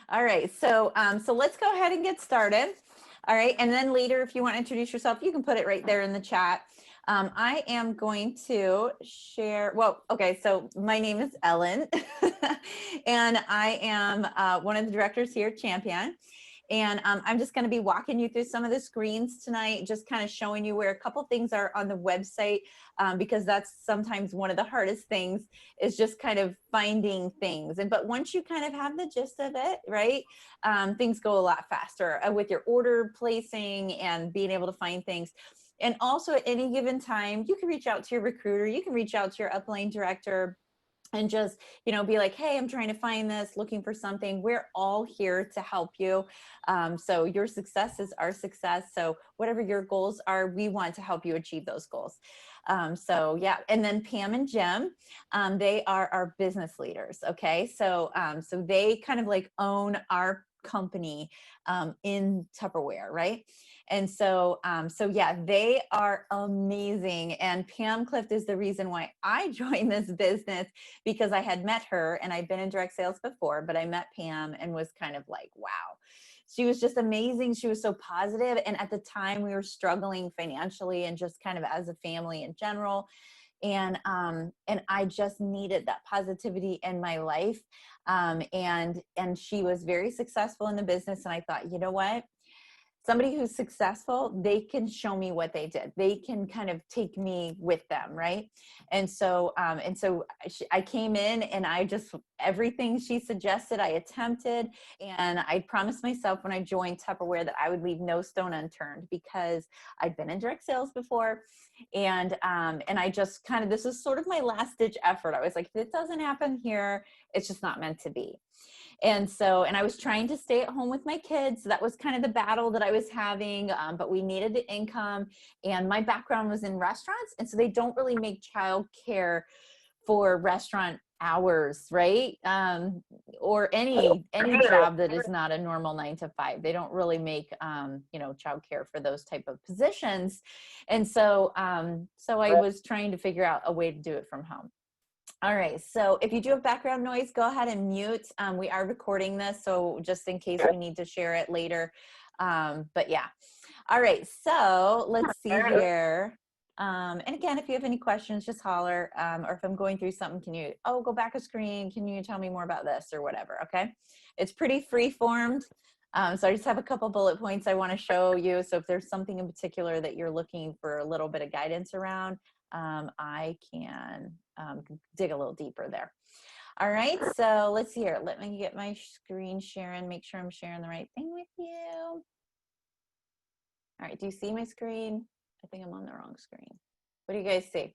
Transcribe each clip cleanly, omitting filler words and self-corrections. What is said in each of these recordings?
All right. So let's go ahead and get started. All right. And then later, if you want to introduce yourself, you can put it right there in the chat. I am going to share, well, okay, so my name is Ellen, and I am one of the directors here at Champion. And I'm just going to be walking you through some of the screens tonight, just kind of showing you where a couple things are on the website, because that's sometimes one of the hardest things is just kind of finding things. But once you kind of have the gist of it, right, things go a lot faster with your order placing and being able to find things. And also at any given time, you can reach out to your recruiter, you can reach out to your upline director, and just, be like, hey, I'm trying to find this, looking for something. We're all here to help you. So your success is our success. So whatever your goals are, we want to help you achieve those goals. So yeah, and then Pam and Jim, they are our business leaders. Okay, so they kind of like own our company in Tupperware, right? And so yeah, they are amazing. And Pam Clift is the reason why I joined this business, because I had met her and I'd been in direct sales before, but I met Pam and was kind of like, wow. She was just amazing. She was so positive. And at the time we were struggling financially and just kind of as a family in general. And I just needed that positivity in my life. And she was very successful in the business. And I thought, you know what? Somebody who's successful, they can show me what they did. They can kind of take me with them, right? And so I came in and I just, everything she suggested, I attempted. And I promised myself when I joined Tupperware that I would leave no stone unturned, because I'd been in direct sales before. And I just kind of, this is sort of my last ditch effort. I was like, if it doesn't happen here, it's just not meant to be. And I was trying to stay at home with my kids. So that was kind of the battle that I was having, but we needed the income, and my background was in restaurants. And so they don't really make childcare for restaurant hours, right? Or any job that is not a normal 9 to 5. They don't really make, childcare for those type of positions. And so I was trying to figure out a way to do it from home. All right, so if you do have background noise, go ahead and mute. We are recording this, so just in case we need to share it later. But yeah. All right, so let's see here. And again, if you have any questions, just holler. Or if I'm going through something, can you, go back a screen. Can you tell me more about this or whatever, okay? It's pretty free-formed. So I just have a couple bullet points I want to show you. So if there's something in particular that you're looking for a little bit of guidance around, I can dig a little deeper there. All right, so let's see here. Let me get my screen sharing, make sure I'm sharing the right thing with you. All right, do you see my screen? I think I'm on the wrong screen. What do you guys see?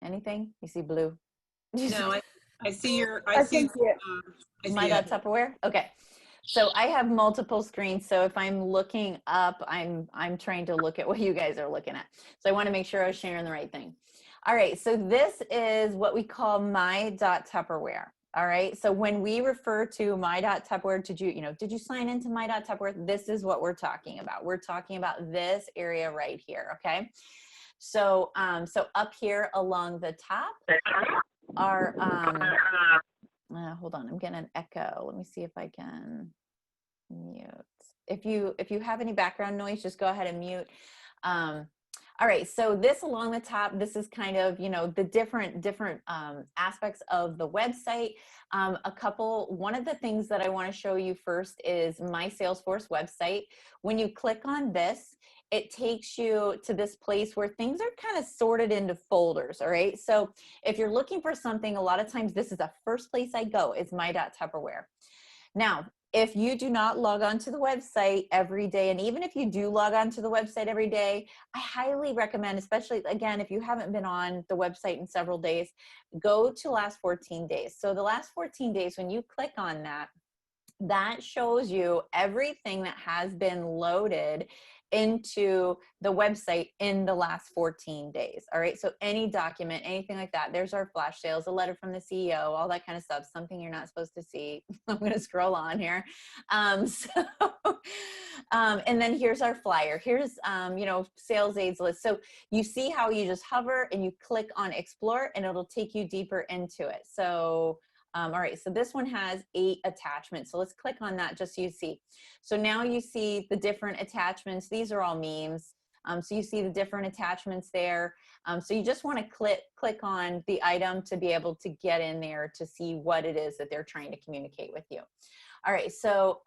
Anything? You see blue? No, I see your, I see My Tupperware? Okay. So I have multiple screens. So if I'm looking up, I'm trying to look at what you guys are looking at. So I want to make sure I was sharing the right thing. All right. So this is what we call my.Tupperware. All right. So when we refer to my.Tupperware, did you sign into my.Tupperware? This is what we're talking about. We're talking about this area right here. Okay. So, so up here along the top are, hold on, I'm getting an echo. Let me see if I can mute. If you have any background noise, just go ahead and mute. All right, so this along the top, this is kind of, the different aspects of the website. One of the things that I want to show you first is my Salesforce website. When you click on this, it takes you to this place where things are kind of sorted into folders, all right? So if you're looking for something, a lot of times this is the first place I go, is my.Tupperware. Now, if you do not log on to the website every day, and even if you do log on to the website every day, I highly recommend, especially, again, if you haven't been on the website in several days, go to last 14 days. So the last 14 days, when you click on that, that shows you everything that has been loaded into the website in the last 14 days. All right. So any document, anything like that, there's our flash sales, a letter from the CEO, all that kind of stuff, something you're not supposed to see. I'm going to scroll on here. And then here's our flyer. Here's, sales aids list. So you see how you just hover and you click on explore and it'll take you deeper into it. So All right, so this one has 8 attachments. So let's click on that just so you see. So now you see the different attachments. These are all memes. So you see the different attachments there. So you just want to click on the item to be able to get in there to see what it is that they're trying to communicate with you. All right, so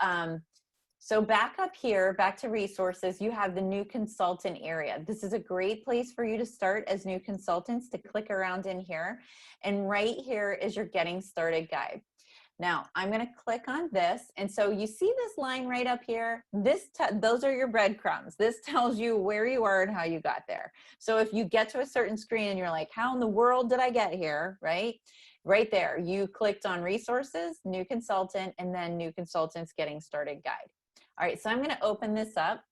so back up here, back to resources, you have the new consultant area. This is a great place for you to start as new consultants, to click around in here. And right here is your getting started guide. Now I'm going to click on this. And so you see this line right up here, those are your breadcrumbs. This tells you where you are and how you got there. So if you get to a certain screen and you're like, how in the world did I get here? Right there, you clicked on resources, new consultant, and then new consultants getting started guide. All right, so I'm going to open this up.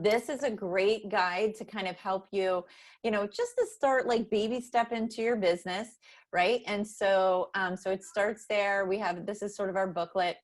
This is a great guide to kind of help you, just to start, like, baby step into your business, right? And so, so it starts there. This is sort of our booklet,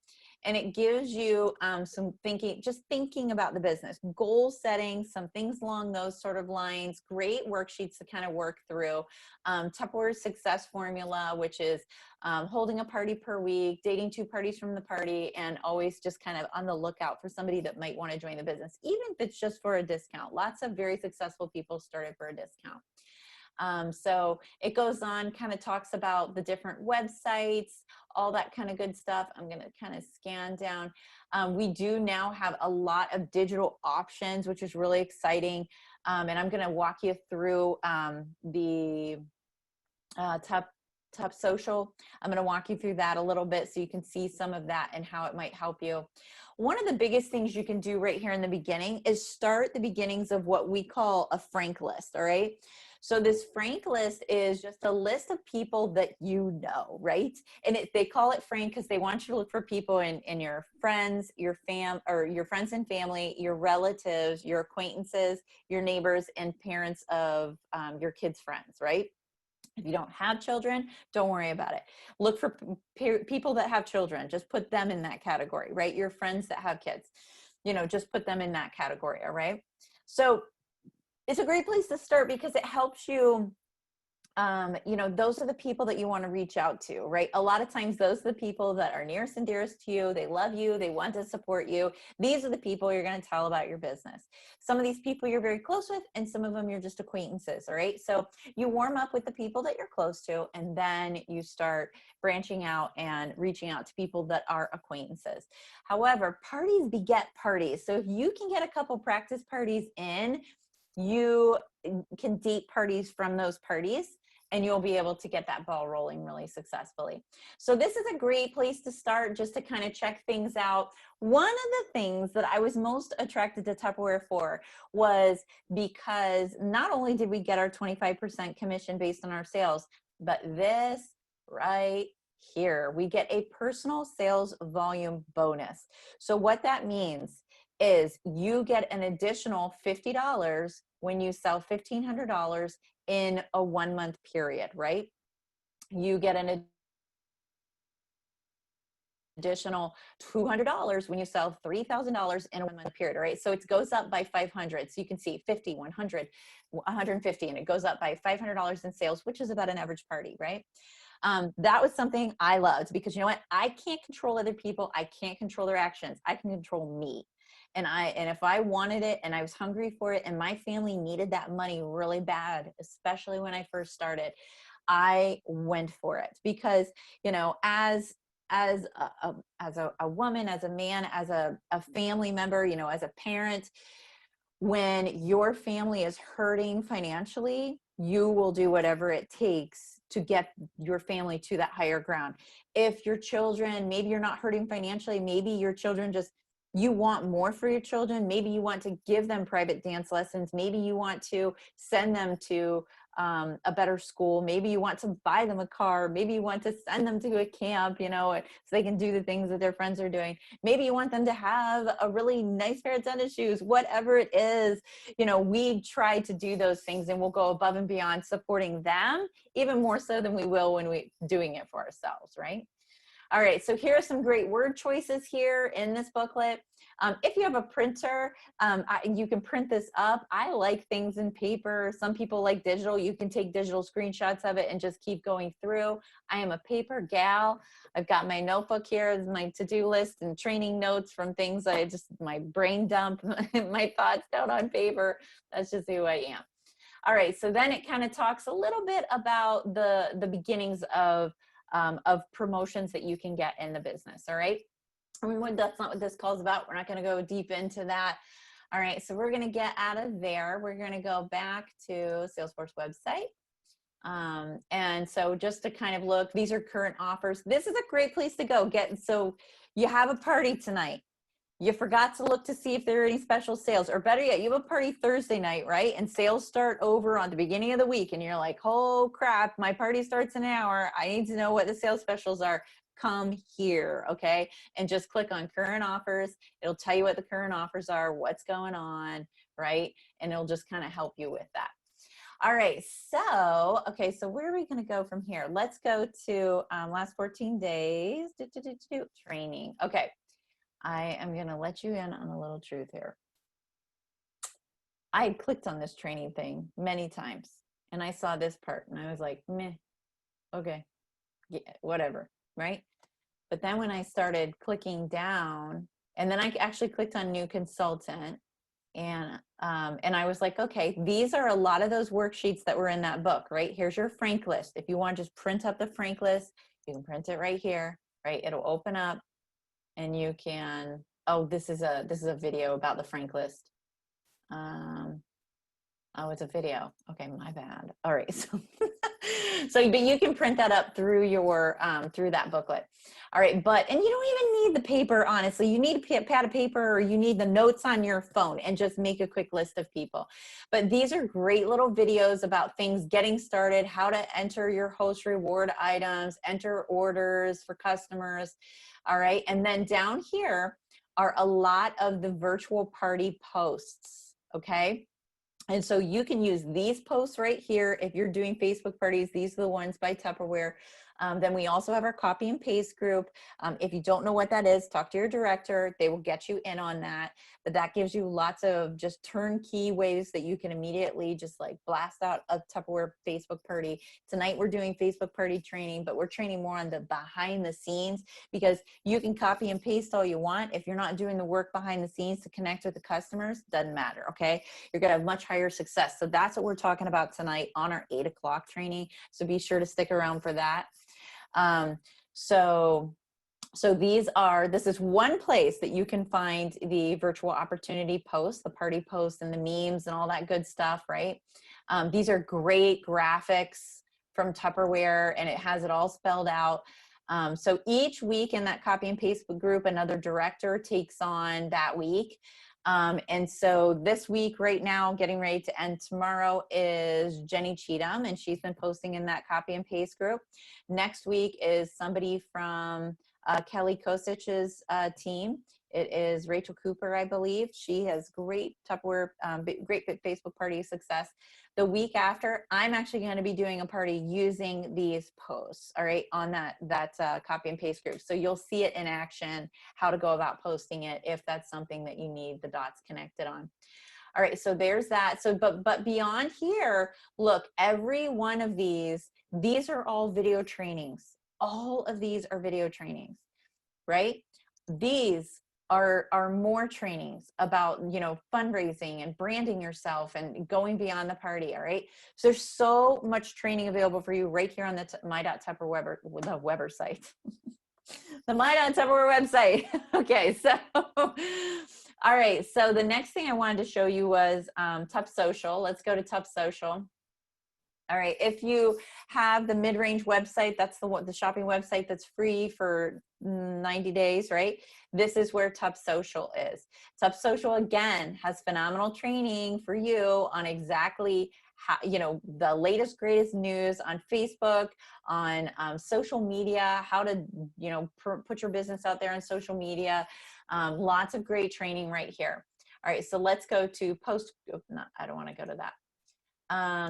and it gives you some thinking about the business, goal setting, some things along those sort of lines, great worksheets to kind of work through. Tupperware success formula, which is holding a party per week, dating 2 parties from the party, and always just kind of on the lookout for somebody that might want to join the business, even if it's just for a discount. Lots of very successful people started for a discount. So it goes on, kind of talks about the different websites, all that kind of good stuff. I'm going to kind of scan down. We do now have a lot of digital options, which is really exciting. And I'm going to walk you through the Top Social. I'm going to walk you through that a little bit so you can see some of that and how it might help you. One of the biggest things you can do right here in the beginning is start the beginnings of what we call a frank list. All right. So this frank list is just a list of people that you know, right? And they call it frank because they want you to look for people in your friends, your friends and family, your relatives, your acquaintances, your neighbors, and parents of your kids' friends, right? If you don't have children, don't worry about it. Look for people that have children. Just put them in that category, right? Your friends that have kids, just put them in that category, all right? So it's a great place to start because it helps you, those are the people that you want to reach out to, right? A lot of times those are the people that are nearest and dearest to you. They love you. They want to support you. These are the people you're going to tell about your business. Some of these people you're very close with, and some of them you're just acquaintances, all right? So you warm up with the people that you're close to, and then you start branching out and reaching out to people that are acquaintances. However, parties beget parties. So if you can get a couple practice parties in, you can date parties from those parties, and you'll be able to get that ball rolling really successfully. So this is a great place to start, just to kind of check things out. One of the things that I was most attracted to Tupperware for was because not only did we get our 25% commission based on our sales, but this right here, we get a personal sales volume bonus. So what that means is you get an additional $50 when you sell $1,500 in a 1-month period, right? You get an additional $200 when you sell $3,000 in a 1-month period, right? So it goes up by 500. So you can see 50, 100, 150, and it goes up by $500 in sales, which is about an average party, right? That was something I loved because, you know what? I can't control other people. I can't control their actions. I can control me. And if I wanted it and I was hungry for it and my family needed that money really bad, especially when I first started, I went for it because, as a woman, as a man, as a family member, as a parent, when your family is hurting financially, you will do whatever it takes to get your family to that higher ground. If your children, maybe you're not hurting financially, maybe your children you want more for your children. Maybe you want to give them private dance lessons. Maybe you want to send them to a better school. Maybe you want to buy them a car. Maybe you want to send them to a camp, so they can do the things that their friends are doing. Maybe you want them to have a really nice pair of tennis shoes, whatever it is. We try to do those things, and we'll go above and beyond supporting them even more so than we will when we're doing it for ourselves, right? All right, so here are some great word choices here in this booklet. If you have a printer, you can print this up. I like things in paper. Some people like digital. You can take digital screenshots of it and just keep going through. I am a paper gal. I've got my notebook here as my to-do list and training notes from things my brain dump, my thoughts down on paper. That's just who I am. All right, so then it kind of talks a little bit about the beginnings of promotions that you can get in the business, all right? I mean, that's not what this call's about. We're not going to go deep into that. All right, so we're going to get out of there. We're going to go back to Salesforce website. And so just to kind of look, these are current offers. This is a great place to go. So you have a party tonight. You forgot to look to see if there are any special sales, or better yet, you have a party Thursday night, right? And sales start over on the beginning of the week. And you're like, oh crap, my party starts in an hour. I need to know what the sales specials are. Come here, okay? And just click on current offers. It'll tell you what the current offers are, what's going on, right? And it'll just kind of help you with that. All right, so, okay, so where are we gonna go from here? Let's go to last 14 days, training. Okay, I am gonna let you in on a little truth here. I had clicked on this training thing many times and I saw this part and I was like, meh, okay, yeah, whatever, right? But then when I started clicking down, and then I actually clicked on new consultant, and I was like, okay, these are a lot of those worksheets that were in that book, right? Here's your Frank list. If you want to just print up the Frank list, you can print it right here, right? It'll open up and you can, oh, this is a video about the Frank list. Oh, it's a video. Okay, my bad. All right, but you can print that up through your through that booklet. All right, and you don't even need the paper, honestly. You need a pad of paper, or you need the notes on your phone, and just make a quick list of people. But these are great little videos about things getting started, how to enter your host reward items, enter orders for customers. All right, and then down here are a lot of the virtual party posts, okay? And so you can use these posts right here. If you're doing Facebook parties, these are the ones by Tupperware. Then we also have our copy and paste group. If you don't know what that is, talk to your director. They will get you in on that. But that gives you lots of just turnkey ways that you can immediately just like blast out a Tupperware Facebook party. Tonight we're doing Facebook party training, but we're training more on the behind the scenes, because you can copy and paste all you want. If you're not doing the work behind the scenes to connect with the customers, doesn't matter, okay? You're gonna have much higher success. So that's what we're talking about tonight on our 8 o'clock training. So be sure to stick around for that. This is one place that you can find the virtual opportunity posts, the party posts and the memes and all that good stuff, right? These are great graphics from Tupperware, and it has it all spelled out. So each week in that copy and paste group, another director takes on that week. And so this week right now, getting ready to end tomorrow, is Jenny Cheatham, and she's been posting in that copy and paste group. Next week is somebody from Kelly Kosich's team. It is Rachel Cooper, I believe. She has great Tupperware, great Facebook party success. The week after, I'm actually going to be doing a party using these posts, all right, on that copy and paste group. So you'll see it in action, how to go about posting it if that's something that you need the dots connected on. All right, so there's that. So, but beyond here, look, every one of these are all video trainings. All of these are video trainings, right? These are more trainings about, you know, fundraising and branding yourself and going beyond the party. All right, so there's so much training available for you right here on the my.Tupperware website. The my.Tupperware website. Okay, so all right, so the next thing I wanted to show you was Tup Social. Let's go to Tup Social. All right, if you have the mid-range website, that's the shopping website that's free for 90 days, right? This is where Tup Social is. Tup Social, again, has phenomenal training for you on exactly how, you know, the latest, greatest news on Facebook, on social media, how to, you know, put your business out there on social media. Lots of great training right here. All right, so let's go to I don't want to go to that.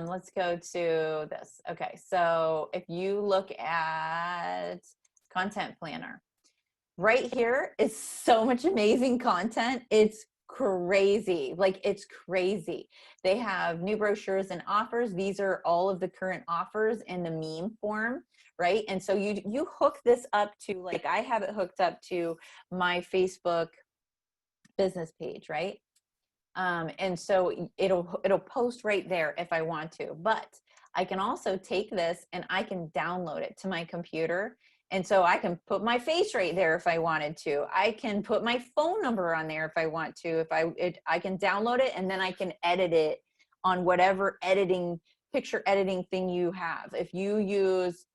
Let's go to this. Okay, so if you look at content planner. Right here is so much amazing content. It's crazy. Like, it's crazy. They have new brochures and offers. These are all of the current offers in the meme form, right? And so you hook this up to, like, I have it hooked up to my Facebook business page, right? And so it'll post right there if I want to, but I can also take this and I can download it to my computer. And so I can put my face right there if I wanted to. I can put my phone number on there if I want to. I can download it, and then I can edit it on whatever picture editing thing you have. If you use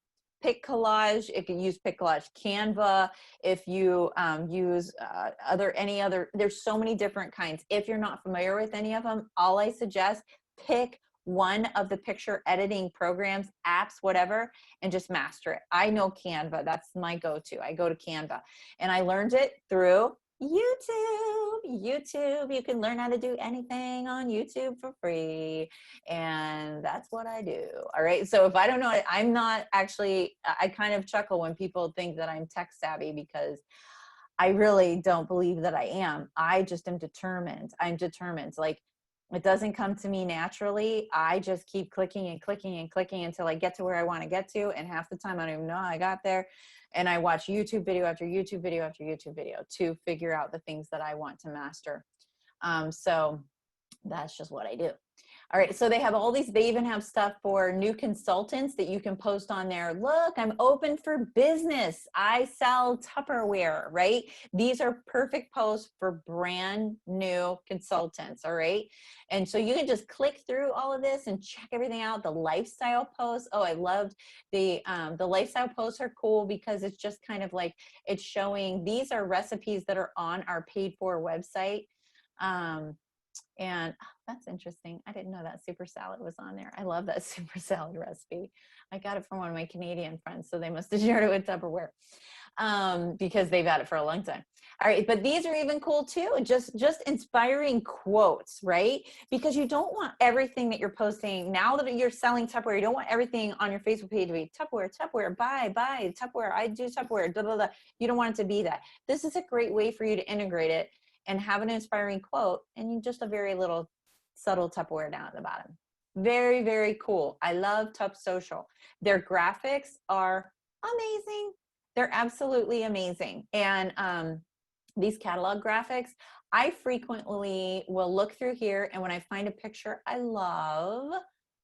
PicCollage, it can use PicCollage. Canva, if you use any other, there's so many different kinds. If you're not familiar with any of them, all I suggest, pick one of the picture editing programs, apps, whatever, and just master it. I know Canva, that's my go-to. I go to Canva, and I learned it through YouTube. You can learn how to do anything on YouTube for free, and that's what I do. All right, so if I don't know it, I'm not actually, I kind of chuckle when people think that I'm tech savvy, because I really don't believe that I am. I just am determined. I'm determined. Like, it doesn't come to me naturally. I just keep clicking and clicking and clicking until I get to where I want to get to. And half the time I don't even know how I got there. And I watch YouTube video after YouTube video after YouTube video to figure out the things that I want to master. So that's just what I do. All right, so they have all these, they even have stuff for new consultants that you can post on there. Look, I'm open for business. I sell Tupperware, right? These are perfect posts for brand new consultants, all right? And so you can just click through all of this and check everything out. The lifestyle posts, oh, I loved the lifestyle posts are cool because it's just kind of like, it's showing, these are recipes that are on our paid for website. And that's interesting. I didn't know that super salad was on there. I love that super salad recipe. I got it from one of my Canadian friends, so they must have shared it with Tupperware because they've had it for a long time. All right, but these are even cool too. Just inspiring quotes, right? Because you don't want everything that you're posting, now that you're selling Tupperware, you don't want everything on your Facebook page to be Tupperware, buy, Tupperware, I do Tupperware, blah, blah, blah. You don't want it to be that. This is a great way for you to integrate it and have an inspiring quote, and you just a very little subtle Tupperware down at the bottom. Very, very cool. I love Tup Social. Their graphics are amazing. They're absolutely amazing. And these catalog graphics, I frequently will look through here, and when I find a picture I love,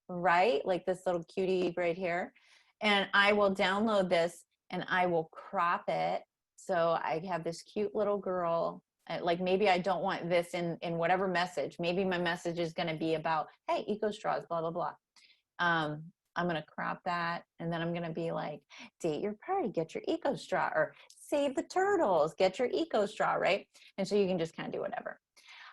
right, like this little cutie right here, and I will download this and I will crop it. So I have this cute little girl. Like, maybe I don't want this in whatever message. Maybe my message is going to be about, hey, eco straws, blah, blah, blah. I'm going to crop that. And then I'm going to be like, date your party, get your eco straw, or save the turtles, get your eco straw, right? And so you can just kind of do whatever.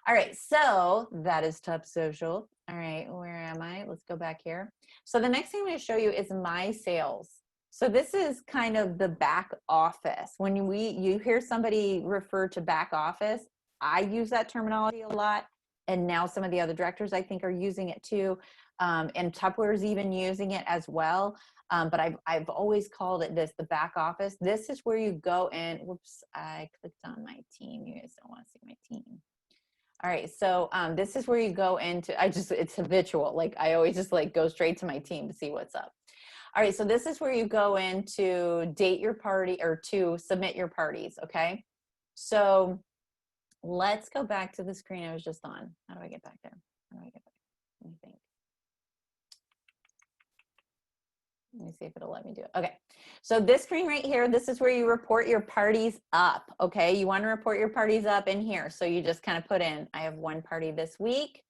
All right, so that is Tup Social. All right, where am I? Let's go back here. So the next thing I'm going to show you is my sales. So this is kind of the back office. When you hear somebody refer to back office, I use that terminology a lot. And now some of the other directors, I think, are using it too. And Tupperware is even using it as well. But I've always called it the back office. This is where you go in. Whoops, I clicked on my team. You guys don't want to see my team. All right, so this is where you go into, it's habitual. Like, I always just like go straight to my team to see what's up. All right, so this is where you go in to date your party or to submit your parties, okay? So let's go back to the screen I was just on. How do I get back there? How do I get back? Let me think. Let me see if it'll let me do it. Okay, so this screen right here, this is where you report your parties up, okay? You wanna report your parties up in here. So you just kind of put in, I have one party this week,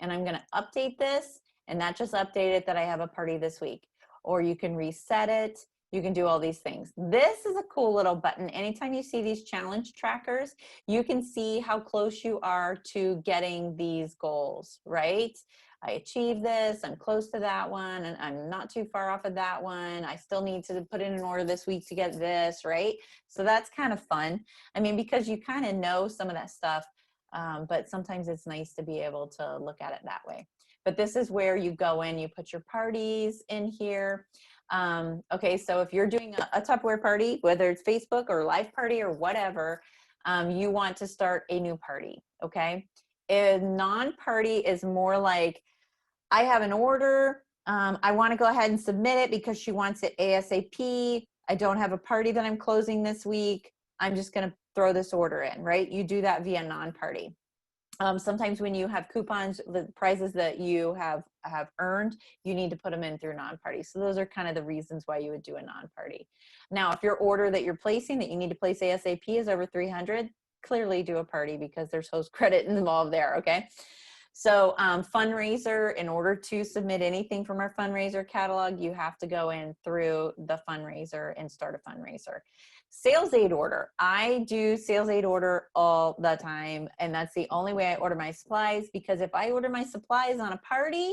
and I'm gonna update this, and that just updated that I have a party this week. Or you can reset it. You can do all these things. This is a cool little button. Anytime you see these challenge trackers, you can see how close you are to getting these goals, right? I achieved this, I'm close to that one, and I'm not too far off of that one. I still need to put in an order this week to get this, right? So that's kind of fun. I mean, because you kind of know some of that stuff, but sometimes it's nice to be able to look at it that way. But this is where you go in, you put your parties in here. Okay, so if you're doing a Tupperware party, whether it's Facebook or live party or whatever, you want to start a new party, okay? A non-party is more like, I have an order. I want to go ahead and submit it because she wants it ASAP. I don't have a party that I'm closing this week. I'm just going to throw this order in, right? You do that via non-party. Sometimes when you have coupons, the prizes that you have earned, you need to put them in through non-party. So those are kind of the reasons why you would do a non-party. Now, if your order that you're placing that you need to place ASAP is over 300, clearly do a party because there's host credit involved there, okay? So fundraiser, in order to submit anything from our fundraiser catalog, you have to go in through the fundraiser and start a fundraiser. Sales aid order. I do sales aid order all the time, and that's the only way I order my supplies, because if I order my supplies on a party,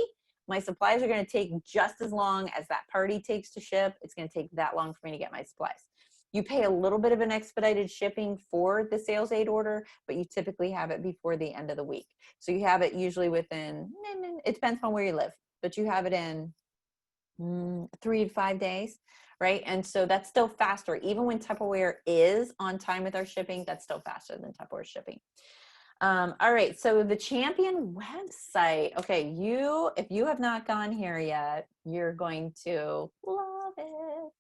my supplies are going to take just as long as that party takes to ship. It's going to take that long for me to get my supplies. You pay a little bit of an expedited shipping for the sales aid order, but you typically have it before the end of the week. So you have it usually within, it depends on where you live, but you have it in 3 to 5 days, right? And so that's still faster. Even when Tupperware is on time with our shipping, that's still faster than Tupperware shipping. All right, so the Champion website. Okay, if you have not gone here yet, you're going to love it.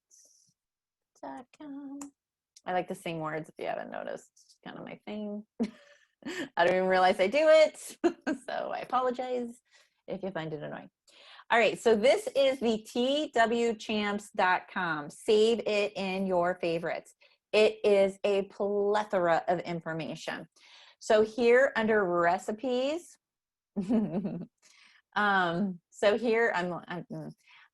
.com. I like to sing words if you haven't noticed. It's kind of my thing. I don't even realize I do it. So I apologize if you find it annoying. All right, so this is the twchamps.com. Save it in your favorites. It is a plethora of information. So here under recipes, so here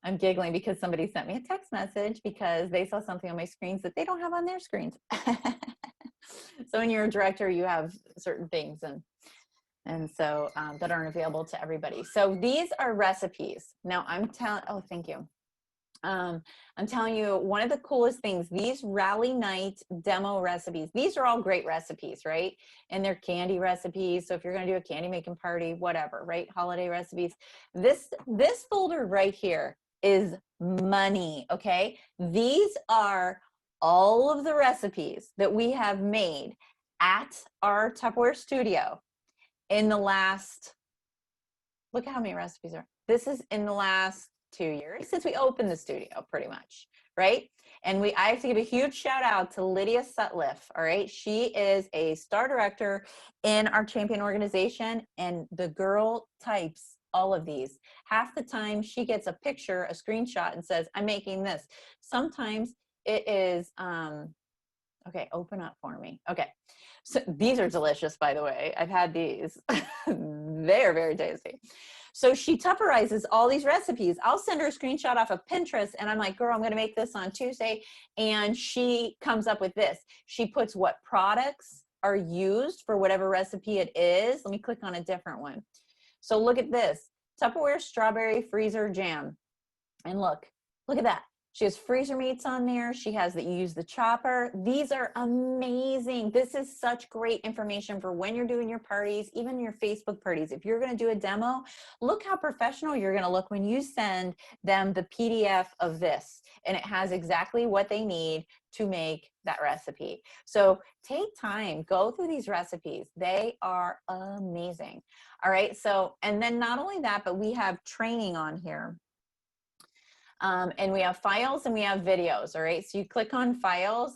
I'm giggling because somebody sent me a text message because they saw something on my screens that they don't have on their screens. So when you're a director, you have certain things and so that aren't available to everybody. So these are recipes. Now oh, thank you. I'm telling you, one of the coolest things, these rally night demo recipes, these are all great recipes, right? And they're candy recipes. So if you're going to do a candy making party, whatever, right? Holiday recipes. This folder right here is money, okay? These are all of the recipes that we have made at our Tupperware studio in the last, look how many recipes are. This is in the last 2 years since we opened the studio, pretty much, right? And I have to give a huge shout out to Lydia Sutliff, all right? She is a star director in our Champion organization, and the girl types all of these. Half the time she gets a picture, a screenshot, and says, I'm making this. Sometimes it is, okay, open up for me. Okay, so these are delicious, by the way. I've had these. They're very tasty. So she Tupperizes all these recipes. I'll send her a screenshot off of Pinterest and I'm like, girl, I'm going to make this on Tuesday. And she comes up with this. She puts what products are used for whatever recipe it is. Let me click on a different one. So look at this, Tupperware strawberry freezer jam. And look at that. She has freezer meats on there. She has that you use the chopper. These are amazing. This is such great information for when you're doing your parties, even your Facebook parties. If you're going to do a demo, look how professional you're going to look when you send them the PDF of this. And it has exactly what they need to make that recipe. So take time, go through these recipes. They are amazing. All right. So, and then not only that, but we have training on here. And we have files and we have videos, all right? So you click on files.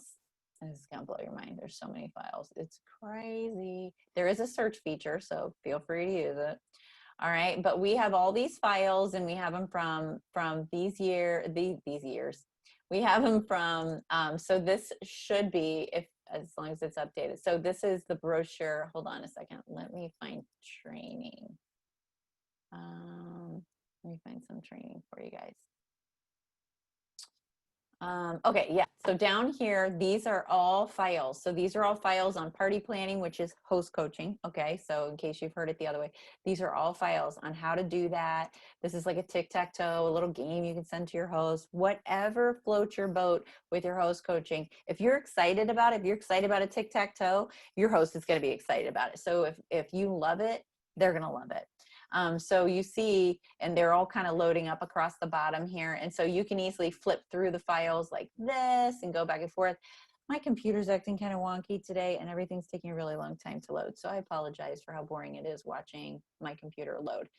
This is gonna blow your mind. There's so many files. It's crazy. There is a search feature, so feel free to use it. All right, but we have all these files and we have them from these years. We have them from, so this should be, as long as it's updated. So this is the brochure. Hold on a second. Let me find training. Let me find some training for you guys. Okay, yeah, so down here, these are all files. So these are all files on party planning, which is host coaching. Okay, so in case you've heard it the other way, these are all files on how to do that. This is like a tic-tac-toe, a little game you can send to your host, whatever floats your boat with your host coaching. If you're excited about it, if you're excited about a tic-tac-toe, your host is going to be excited about it. So if you love it, they're going to love it. So you see, and they're all kind of loading up across the bottom here. And so you can easily flip through the files like this and go back and forth. My computer's acting kind of wonky today and everything's taking a really long time to load. So I apologize for how boring it is watching my computer load.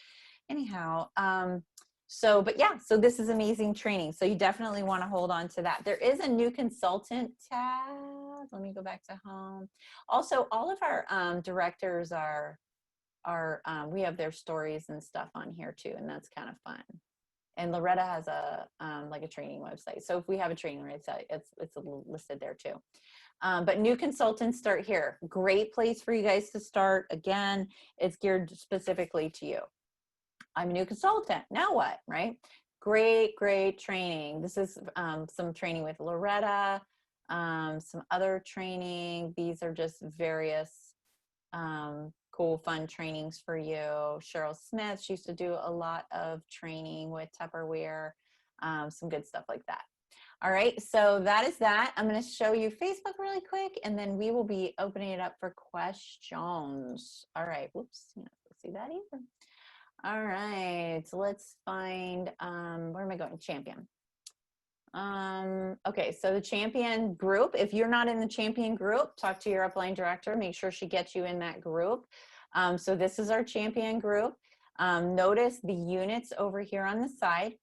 Anyhow, but yeah, so this is amazing training. So you definitely want to hold on to that. There is a new consultant tab. Let me go back to home. Also, all of our directors we have their stories and stuff on here too, and that's kind of fun. And Loretta has like a training website. So if we have a training website, it's listed there too. But new consultants start here. Great place for you guys to start. Again, it's geared specifically to you. I'm a new consultant. Now what, right? Great training. This is some training with Loretta, some other training. These are just various cool, fun trainings for you. Cheryl Smith, she used to do a lot of training with Tupperware, some good stuff like that. All right, so that is that. I'm going to show you Facebook really quick, and then we will be opening it up for questions. All right, whoops, you don't see that either. All right, so let's find, where am I going? Champion. Okay, so the champion group, if you're not in the champion group, talk to your upline director, make sure she gets you in that group. So this is our champion group. Notice the units over here on the side.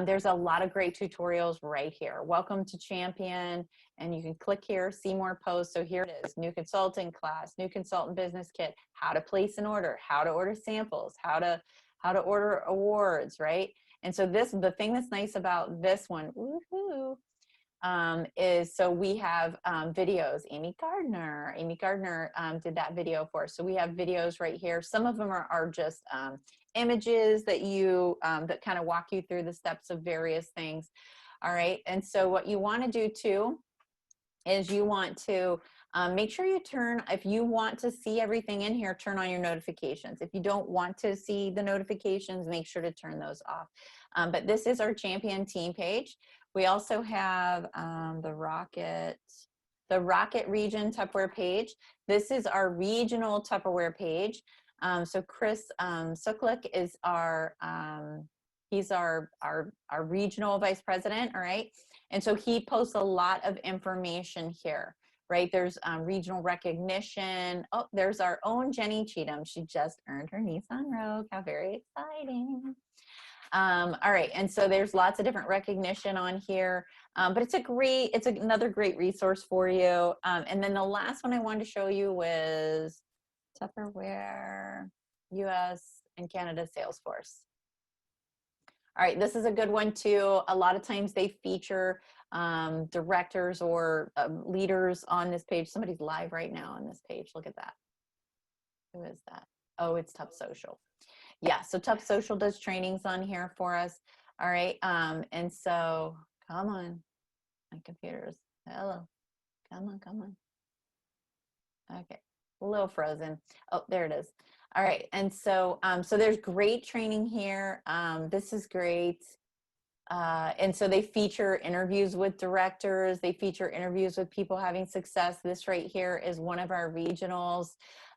There's a lot of great tutorials right here. Welcome to champion, and you can click here, see more posts. So here it is, new consultant class, new consultant business kit, how to place an order, how to order samples, how to order awards, right? And so the thing that's nice about this one, woohoo, is so we have videos. Amy Gardner did that video for us. So we have videos right here. Some of them are just images that that kind of walk you through the steps of various things. All right. And so what you want to do too is you want to make sure you if you want to see everything in here, turn on your notifications. If you don't want to see the notifications, make sure to turn those off. But this is our champion team page. We also have the Rocket region Tupperware page. This is our regional Tupperware page. So Chris Suklik is he's our regional vice president, all right? And so he posts a lot of information here, right? There's regional recognition. Oh, there's our own Jenny Cheatham. She just earned her Nissan Rogue. How very exciting. All right, and so there's lots of different recognition on here, but it's another great resource for you. And then the last one I wanted to show you was Tupperware US and Canada Salesforce. All right, this is a good one too. A lot of times they feature directors or leaders on this page. Somebody's live right now on this page. Look at that. Who is that? Oh, it's Tup Social. Yeah, so Tup Social does trainings on here for us. All right, and so come on, my computer's, hello, come on. Okay, a little frozen. Oh, there it is. All right, and so so there's great training here. This is great. And so they feature interviews with directors. They feature interviews with people having success. This right here is one of our regionals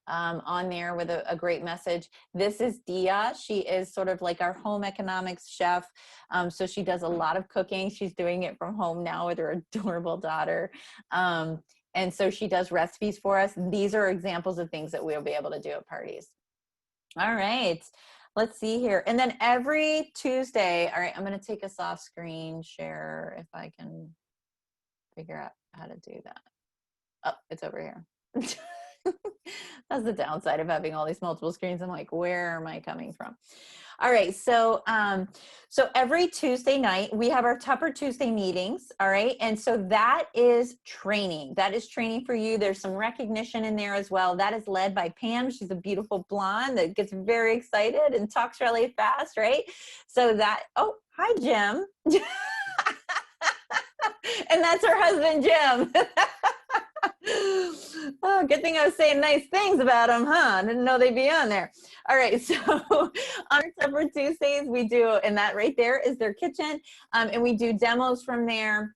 on there with a great message. This is Dia. She is sort of like our home economics chef. So she does a lot of cooking. She's doing it from home now with her adorable daughter. And so she does recipes for us. These are examples of things that we'll be able to do at parties. All right, let's see here. And then every Tuesday, all right, I'm going to take us off screen share if I can figure out how to do that. Oh, it's over here. That's the downside of having all these multiple screens. I'm like, where am I coming from? All right, so so every Tuesday night we have our Tupper Tuesday meetings. All right, and so that is training. That is training for you. There's some recognition in there as well. That is led by Pam. She's a beautiful blonde that gets very excited and talks really fast, right? So that, oh, hi, Jim. And that's her husband, Jim. Oh, good thing I was saying nice things about them, huh? I didn't know they'd be on there. All right, so on Tupper Tuesdays, we do, and that right there is their kitchen, and we do demos from there.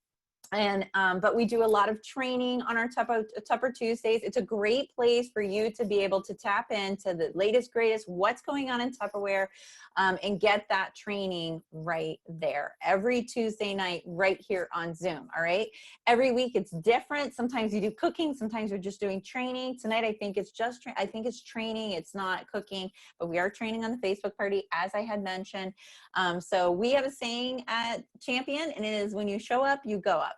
But we do a lot of training on our Tupper Tuesdays. It's a great place for you to be able to tap into the latest, greatest, what's going on in Tupperware, and get that training right there every Tuesday night, right here on Zoom. All right. Every week it's different. Sometimes you do cooking. Sometimes we're just doing training. Tonight, I think it's just, I think it's training. It's not cooking, but we are training on the Facebook party, as I had mentioned. So we have a saying at Champion, and it is, when you show up, you go up.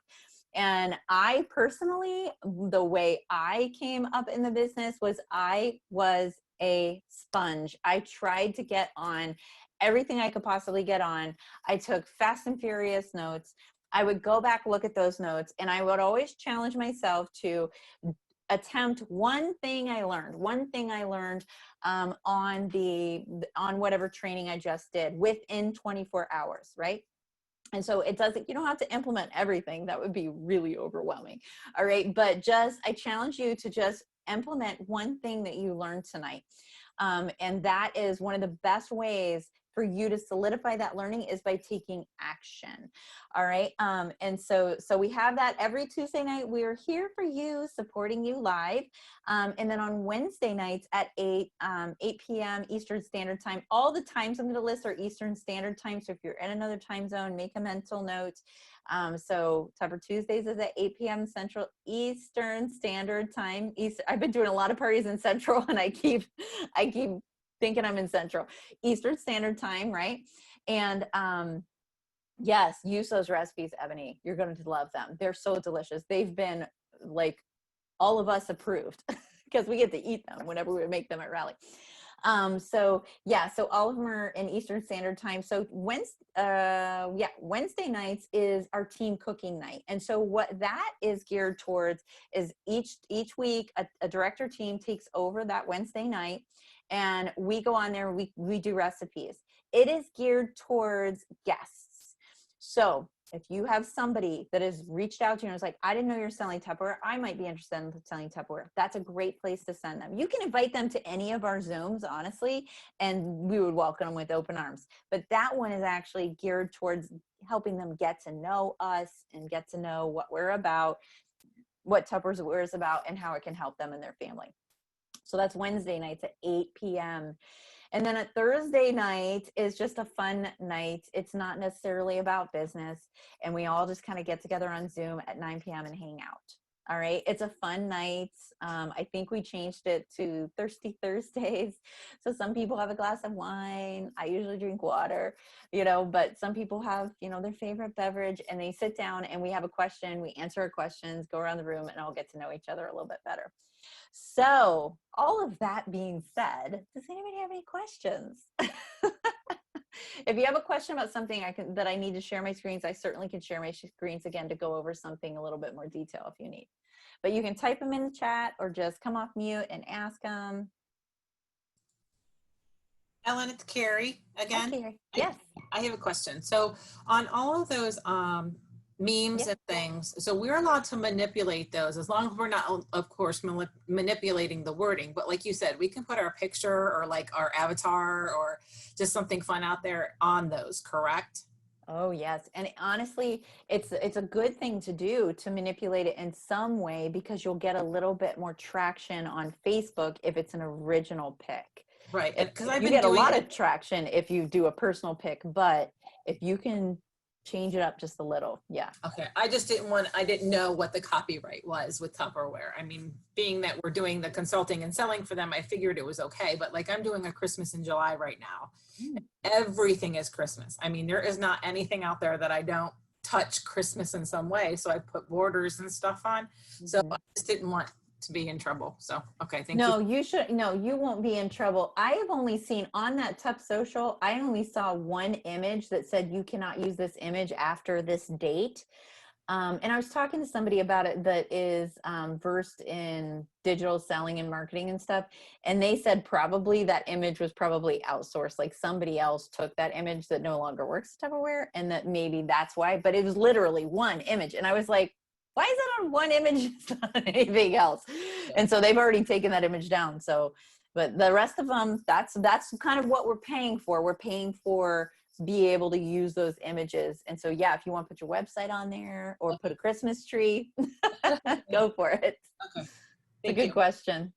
And I personally, the way I came up in the business was I was a sponge. I tried to get on everything I could possibly get on. I took Fast and Furious notes. I would go back, look at those notes, and I would always challenge myself to attempt one thing I learned on whatever training I just did within 24 hours, right? And so it doesn't, you don't have to implement everything. That would be really overwhelming. All right. But I challenge you to just implement one thing that you learned tonight. And that is one of the best ways for you to solidify that learning, is by taking action. All right. And so we have that every Tuesday night. We're here for you, supporting you live. And then on Wednesday nights at 8 p.m. Eastern Standard Time. All the times I'm going to list are Eastern Standard Time. So if you're in another time zone, make a mental note. So Tupper Tuesdays is at 8 p.m. Central Eastern Standard Time. I've been doing a lot of parties in Central, and I keep thinking I'm in Central Eastern Standard Time, right? And yes, use those recipes, Ebony. You're going to love them. They're so delicious. They've been, like, all of us approved because we get to eat them whenever we make them at Rally. So all of them are in Eastern Standard Time. So Wednesday nights is our team cooking night. And so what that is geared towards is each week a director team takes over that Wednesday night, and we go on there, we do recipes. It is geared towards guests. So if you have somebody that has reached out to you and is like, I didn't know you're selling Tupperware, I might be interested in selling Tupperware, that's a great place to send them. You can invite them to any of our Zooms, honestly, and we would welcome them with open arms. But that one is actually geared towards helping them get to know us and get to know what we're about, what Tupperware is about, and how it can help them and their family. So that's Wednesday nights at 8 p.m. And then a Thursday night is just a fun night. It's not necessarily about business. And we all just kind of get together on Zoom at 9 p.m. and hang out. All right. It's a fun night. I think we changed it to Thirsty Thursdays. So some people have a glass of wine. I usually drink water, but some people have, their favorite beverage, and they sit down and we have a question. We answer our questions, go around the room, and all get to know each other a little bit better. So all of that being said, does anybody have any questions? If you have a question about something that I need to share my screens, I certainly can share my screens again to go over something a little bit more detail if you need. But you can type them in the chat or just come off mute and ask them. Ellen, it's Carrie again. Hi, Carrie. Yes. I have a question. So on all of those memes and things, so we're allowed to manipulate those as long as we're not, of course, manipulating the wording. But like you said, we can put our picture or like our avatar or just something fun out there on those, correct? Oh, yes. And honestly, it's a good thing to do, to manipulate it in some way, because you'll get a little bit more traction on Facebook if it's an original pic. Right. Because you get a lot of traction if you do a personal pic, but if you can change it up just a little. Yeah. Okay. I didn't know what the copyright was with Tupperware. I mean, being that we're doing the consulting and selling for them, I figured it was okay. But like, I'm doing a Christmas in July right now. Everything is Christmas. I mean, there is not anything out there that I don't touch Christmas in some way. So I put borders and stuff on. So I just didn't want to be in trouble. So, okay. Thank you. No, you won't be in trouble. I have only seen on that Tup Social, I only saw one image that said you cannot use this image after this date. And I was talking to somebody about it that is versed in digital selling and marketing and stuff. And they said probably that image was probably outsourced. Like somebody else took that image that no longer works at Tupperware, and that maybe that's why, but it was literally one image. And I was like, why is it on one image, not anything else? And so they've already taken that image down. So, but the rest of them, that's kind of what we're paying for. We're paying for be able to use those images. And so, yeah, if you want to put your website on there or put a Christmas tree, go for it. Okay. It's a good question.